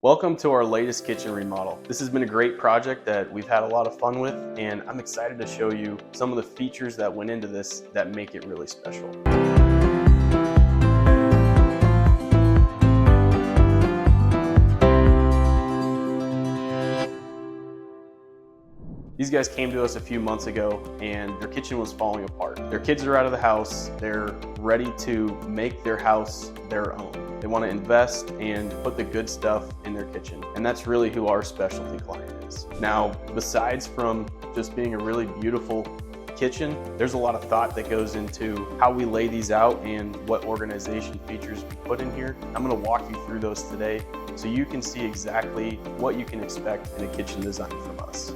Welcome to our latest kitchen remodel. This has been a great project that we've had a lot of fun with, and I'm excited to show you some of the features that went into this that make it really special. These guys came to us a few months ago and their kitchen was falling apart. Their kids are out of the house. They're ready to make their house their own. They want to invest and put the good stuff in their kitchen. And that's really who our specialty client is. Now, besides from just being a really beautiful kitchen, there's a lot of thought that goes into how we lay these out and what organization features we put in here. I'm going to walk you through those today so you can see exactly what you can expect in a kitchen design from us.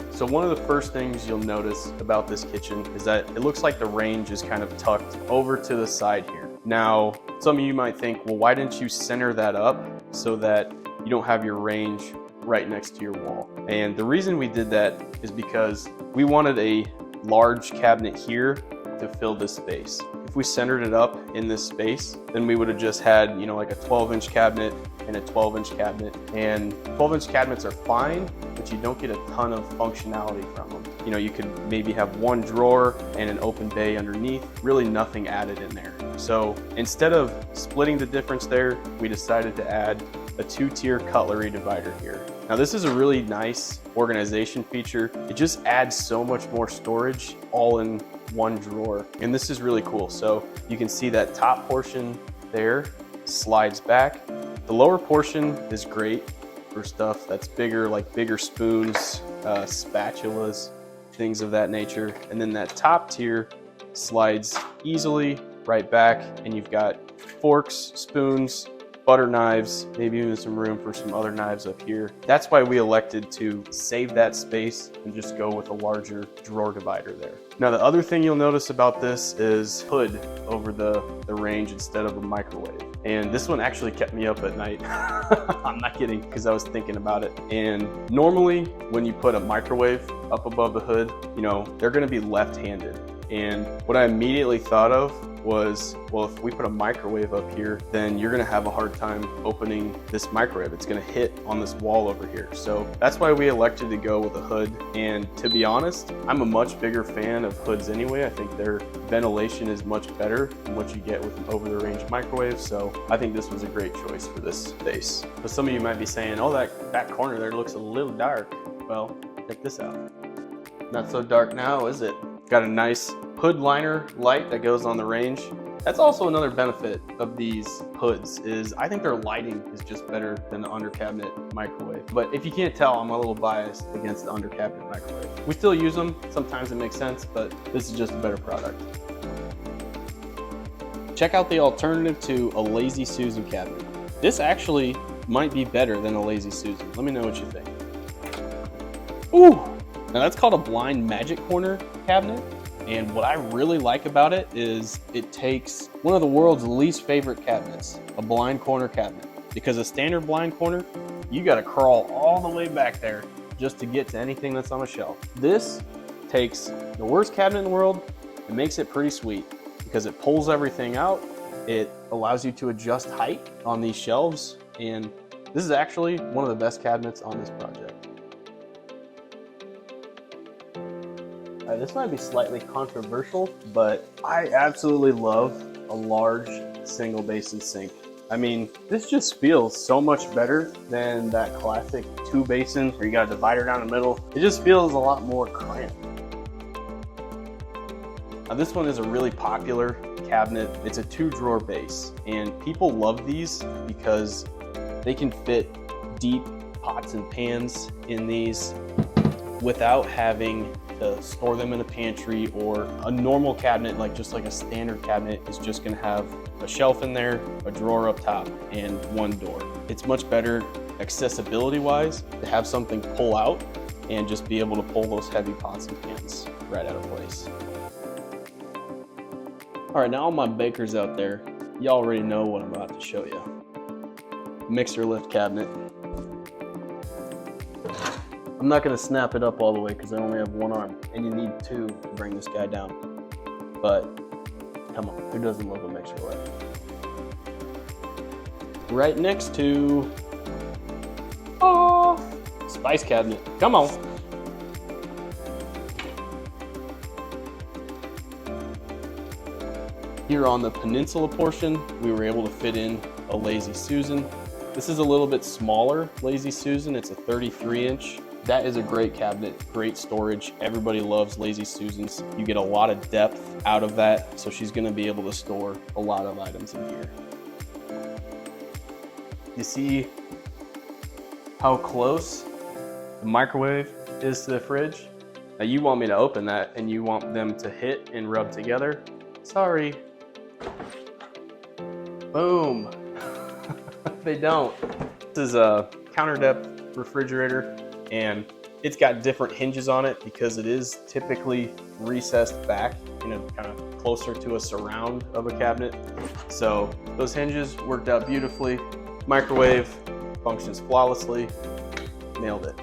So one of the first things you'll notice about this kitchen is that it looks like the range is kind of tucked over to the side here. Now, some of you might think, well, why didn't you center that up so that you don't have your range right next to your wall? And the reason we did that is because we wanted a large cabinet here to fill this space. If we centered it up in this space, then we would have just had, like a 12-inch cabinet and a 12-inch cabinet. And 12-inch cabinets are fine, but you don't get a ton of functionality from them. You could maybe have one drawer and an open bay underneath, really nothing added in there. So instead of splitting the difference there, we decided to add a 2-tier cutlery divider here. Now this is a really nice organization feature. It just adds so much more storage all in one drawer. And this is really cool. So you can see that top portion there slides back. The lower portion is great for stuff that's bigger, like bigger spoons, spatulas, things of that nature. And then that top tier slides easily right back, and you've got forks, spoons, butter knives, maybe even some room for some other knives up here. That's why we elected to save that space and just go with a larger drawer divider there. Now the other thing you'll notice about this is hood over the range instead of a microwave. And this one actually kept me up at night. I'm not kidding, because I was thinking about it. And normally when you put a microwave up above the hood, they're gonna be left-handed. And what I immediately thought of was, well, if we put a microwave up here, then you're gonna have a hard time opening this microwave. It's gonna hit on this wall over here. So that's why we elected to go with a hood. And to be honest, I'm a much bigger fan of hoods anyway. I think their ventilation is much better than what you get with an over-the-range microwave. So I think this was a great choice for this space. But some of you might be saying, oh, that corner there looks a little dark. Well, check this out. Not so dark now, is it? Got a nice hood liner light that goes on the range. That's also another benefit of these hoods, is I think their lighting is just better than the under cabinet microwave. But if you can't tell, I'm a little biased against the under cabinet microwave. We still use them, sometimes it makes sense, but this is just a better product. Check out the alternative to a Lazy Susan cabinet. This actually might be better than a Lazy Susan. Let me know what you think. Ooh! Now that's called a blind magic corner cabinet. And what I really like about it is it takes one of the world's least favorite cabinets, a blind corner cabinet. Because a standard blind corner, you gotta crawl all the way back there just to get to anything that's on a shelf. This takes the worst cabinet in the world and makes it pretty sweet because it pulls everything out. It allows you to adjust height on these shelves. And this is actually one of the best cabinets on this project. This might be slightly controversial, but I absolutely love a large single basin sink. I mean, this just feels so much better than that classic 2 basins where you got a divider down the middle. It just feels a lot more cramped. Now this one is a really popular cabinet. It's a 2-drawer base, and people love these because they can fit deep pots and pans in these without having to store them in a pantry, or a normal cabinet, just like a standard cabinet, is just gonna have a shelf in there, a drawer up top, and one door. It's much better accessibility wise to have something pull out and just be able to pull those heavy pots and pans right out of place. All right, now all my bakers out there, you already know what I'm about to show you. Mixer lift cabinet. I'm not gonna snap it up all the way because I only have one arm, and you need 2 to bring this guy down. But come on, who doesn't love a mixer lift? right next to, oh, spice cabinet. Come on. Here on the peninsula portion, we were able to fit in a Lazy Susan. This is a little bit smaller Lazy Susan. It's a 33-inch. That is a great cabinet, great storage. Everybody loves Lazy Susans. You get a lot of depth out of that, so she's gonna be able to store a lot of items in here. You see how close the microwave is to the fridge? Now you want me to open that and you want them to hit and rub together? Sorry. Boom. They don't. This is a counter depth refrigerator, and it's got different hinges on it because it is typically recessed back, you know, kind of closer to a surround of a cabinet. So those hinges worked out beautifully. Microwave functions flawlessly. Nailed it.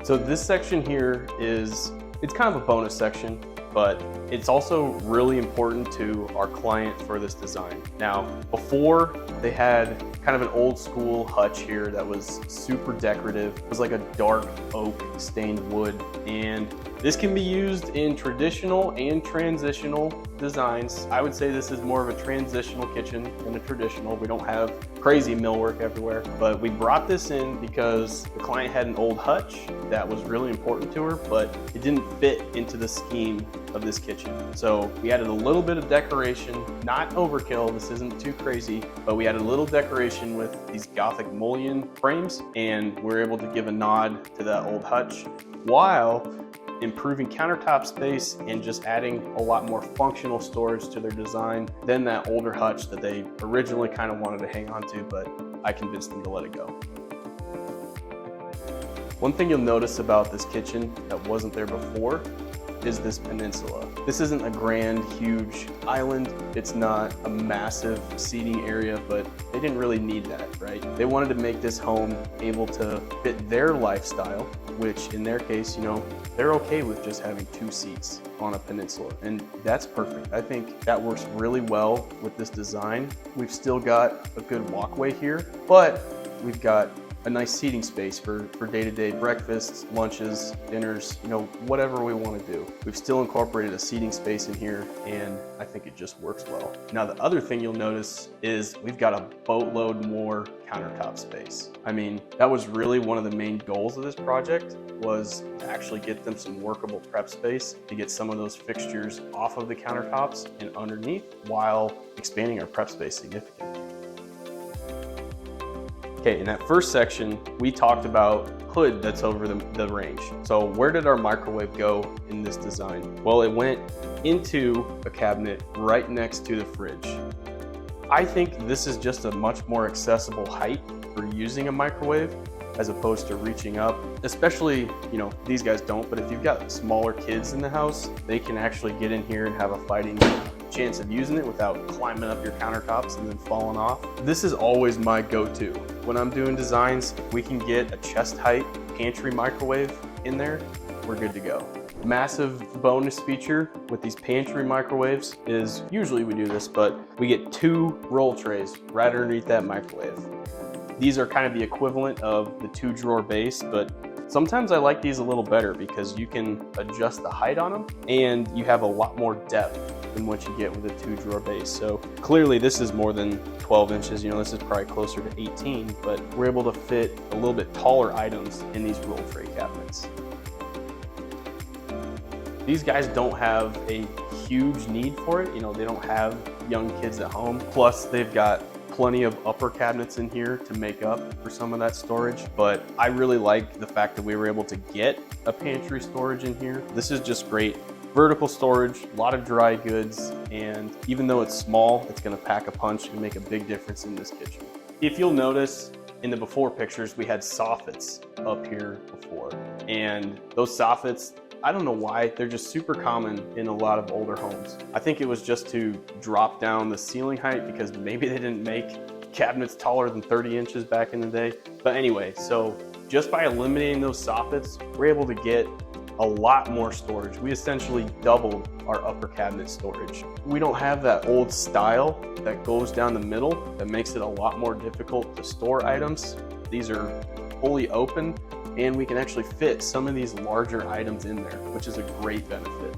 So this section here is, it's kind of a bonus section, but it's also really important to our client for this design. Now, before they had kind of an old school hutch here that was super decorative. It was like a dark oak stained wood, and this can be used in traditional and transitional designs. I would say this is more of a transitional kitchen than a traditional. We don't have crazy millwork everywhere, but we brought this in because the client had an old hutch that was really important to her, but it didn't fit into the scheme of this kitchen. So we added a little bit of decoration, not overkill, this isn't too crazy, but we added a little decoration with these Gothic mullion frames, and we're able to give a nod to that old hutch while improving countertop space and just adding a lot more functional storage to their design than that older hutch that they originally kind of wanted to hang on to, but I convinced them to let it go. One thing you'll notice about this kitchen that wasn't there before is this peninsula. This isn't a grand, huge island. It's not a massive seating area, but they didn't really need that, right? They wanted to make this home able to fit their lifestyle, which in their case, you know, they're okay with just having 2 seats on a peninsula, and that's perfect. I think that works really well with this design. We've still got a good walkway here, but we've got a nice seating space for day-to-day breakfasts, lunches, dinners, you know, whatever we want to do. We've still incorporated a seating space in here, and I think it just works well. Now, the other thing you'll notice is we've got a boatload more countertop space. I mean, that was really one of the main goals of this project, was to actually get them some workable prep space to get some of those fixtures off of the countertops and underneath while expanding our prep space significantly. Okay, in that first section, we talked about hood that's over the range. So where did our microwave go in this design? Well, it went into a cabinet right next to the fridge. I think this is just a much more accessible height for using a microwave as opposed to reaching up. Especially, you know, these guys don't, but if you've got smaller kids in the house, they can actually get in here and have a fighting chance of using it without climbing up your countertops and then falling off. This is always my go-to. When I'm doing designs, if we can get a chest height pantry microwave in there, we're good to go. Massive bonus feature with these pantry microwaves is, usually we do this, but we get 2 roll trays right underneath that microwave. These are kind of the equivalent of the 2-drawer base, but sometimes I like these a little better because you can adjust the height on them and you have a lot more depth than what you get with a 2-drawer base. So clearly this is more than 12 inches, you know, this is probably closer to 18, but we're able to fit a little bit taller items in these roll tray cabinets. These guys don't have a huge need for it, you know, they don't have young kids at home. Plus they've got plenty of upper cabinets in here to make up for some of that storage, but I really like the fact that we were able to get a pantry storage in here. This is just great. Vertical storage, a lot of dry goods, and even though it's small, it's gonna pack a punch and make a big difference in this kitchen. If you'll notice, in the before pictures, we had soffits up here before, and those soffits, I don't know why, they're just super common in a lot of older homes. I think it was just to drop down the ceiling height because maybe they didn't make cabinets taller than 30 inches back in the day. But anyway, so just by eliminating those soffits, we're able to get a lot more storage. We essentially doubled our upper cabinet storage. We don't have that old style that goes down the middle that makes it a lot more difficult to store items. These are fully open, and we can actually fit some of these larger items in there, which is a great benefit.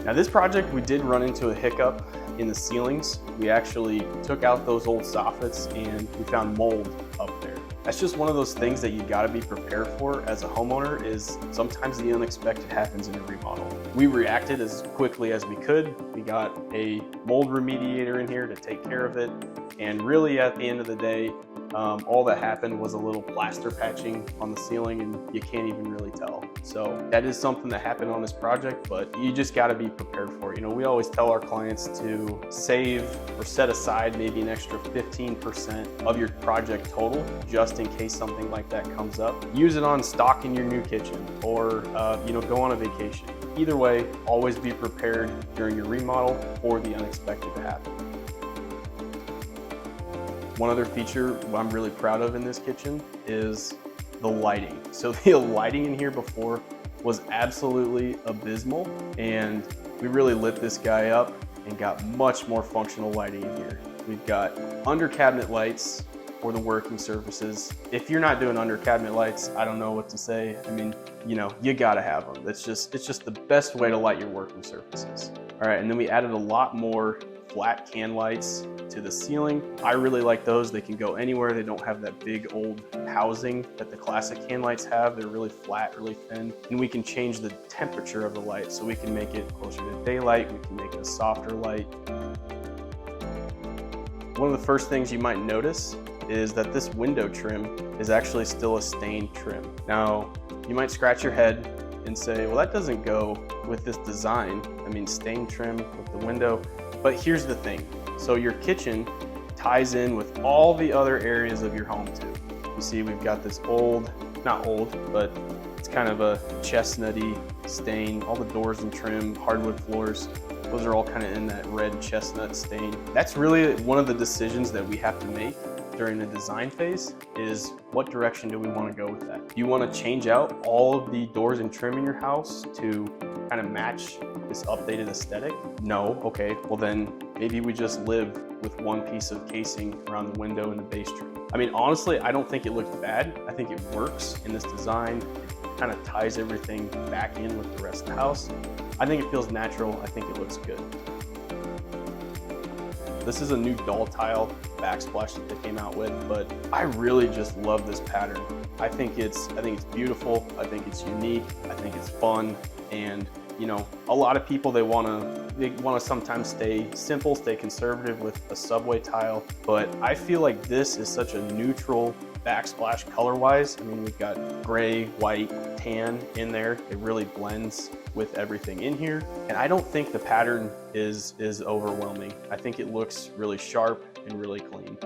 Now this project, we did run into a hiccup in the ceilings. We actually took out those old soffits and we found mold up there. That's just one of those things that you gotta be prepared for as a homeowner, is sometimes the unexpected happens in a remodel. We reacted as quickly as we could. We got a mold remediator in here to take care of it. And really at the end of the day, all that happened was a little plaster patching on the ceiling, and you can't even really tell. So that is something that happened on this project, but you just got to be prepared for it. You know, we always tell our clients to save or set aside maybe an extra 15% of your project total, just in case something like that comes up. Use it on stock in your new kitchen, or you know, go on a vacation. Either way, always be prepared during your remodel for the unexpected to happen. One other feature I'm really proud of in this kitchen is the lighting. So the lighting in here before was absolutely abysmal, and we really lit this guy up and got much more functional lighting in here. We've got under cabinet lights for the working surfaces. If you're not doing under cabinet lights, I don't know what to say. I mean, you know, you gotta have them. It's just the best way to light your working surfaces. All right, and then we added a lot more flat can lights to the ceiling. I really like those. They can go anywhere. They don't have that big old housing that the classic can lights have. They're really flat, really thin, and we can change the temperature of the light, so we can make it closer to daylight. We can make it a softer light. One of the first things you might notice is that this window trim is actually still a stained trim. Now, you might scratch your head and say, well, that doesn't go with this design. I mean, stained trim with the window. But here's the thing. So your kitchen ties in with all the other areas of your home too. You see, we've got this old, not old, but it's kind of a chestnutty stain. All the doors and trim, hardwood floors, those are all kind of in that red chestnut stain. That's really one of the decisions that we have to make during the design phase, is what direction do we want to go with that? Do you want to change out all of the doors and trim in your house to kind of match this updated aesthetic? No. Okay, well then maybe we just live with one piece of casing around the window and the base trim. I mean, honestly, I don't think it looks bad. I think it works in this design. It kind of ties everything back in with the rest of the house. I think it feels natural. I think it looks good. This is a new doll tile backsplash that they came out with, but I really just love this pattern. I think it's beautiful. I think it's unique. I think it's fun. And you know, a lot of people, they want to sometimes stay simple, stay conservative with a subway tile, but I feel like this is such a neutral backsplash color-wise. I mean, we've got gray, white, tan in there. It really blends with everything in here, and I don't think the pattern is overwhelming. I think it looks really sharp and really clean.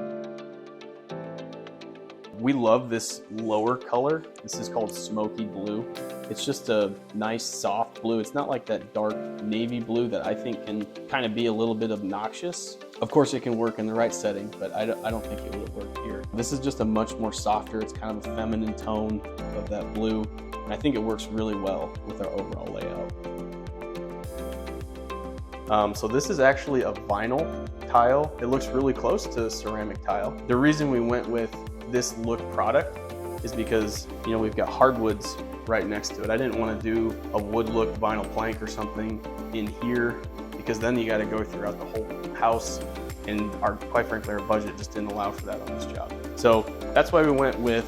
We love this lower color. This is called smoky blue. It's just a nice soft blue. It's not like that dark navy blue that I think can kind of be a little bit obnoxious. Of course it can work in the right setting, but I don't think it would work here. This is just a much more softer, it's kind of a feminine tone of that blue. And I think it works really well with our overall layout. So this is actually a vinyl tile. It looks really close to a ceramic tile. The reason we went with this look product is because, you know, we've got hardwoods right next to it. I didn't want to do a wood look vinyl plank or something in here, because then you got to go throughout the whole house, and quite frankly, our budget just didn't allow for that on this job. So that's why we went with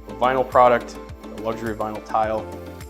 a vinyl product, a luxury vinyl tile.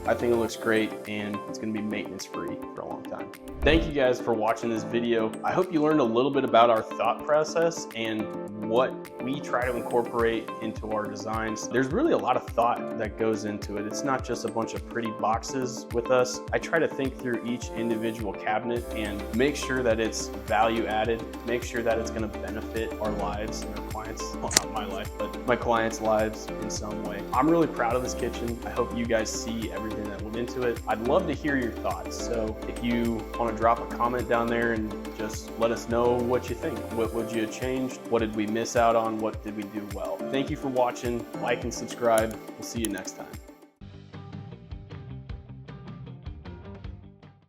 I think it looks great, and it's going to be maintenance free for a long time. Thank you guys for watching this video. I hope you learned a little bit about our thought process and what we try to incorporate into our designs. There's really a lot of thought that goes into it. It's not just a bunch of pretty boxes with us. I try to think through each individual cabinet and make sure that it's value added, make sure that it's going to benefit our lives and our clients, well, not my life, but my clients' lives in some way. I'm really proud of this kitchen. I hope you guys see everything that went into it. I'd love to hear your thoughts. So if you want to drop a comment down there and just let us know what you think. What would you have changed? What did we miss out on? What did we do well? Thank you for watching. Like and subscribe. We'll see you next time.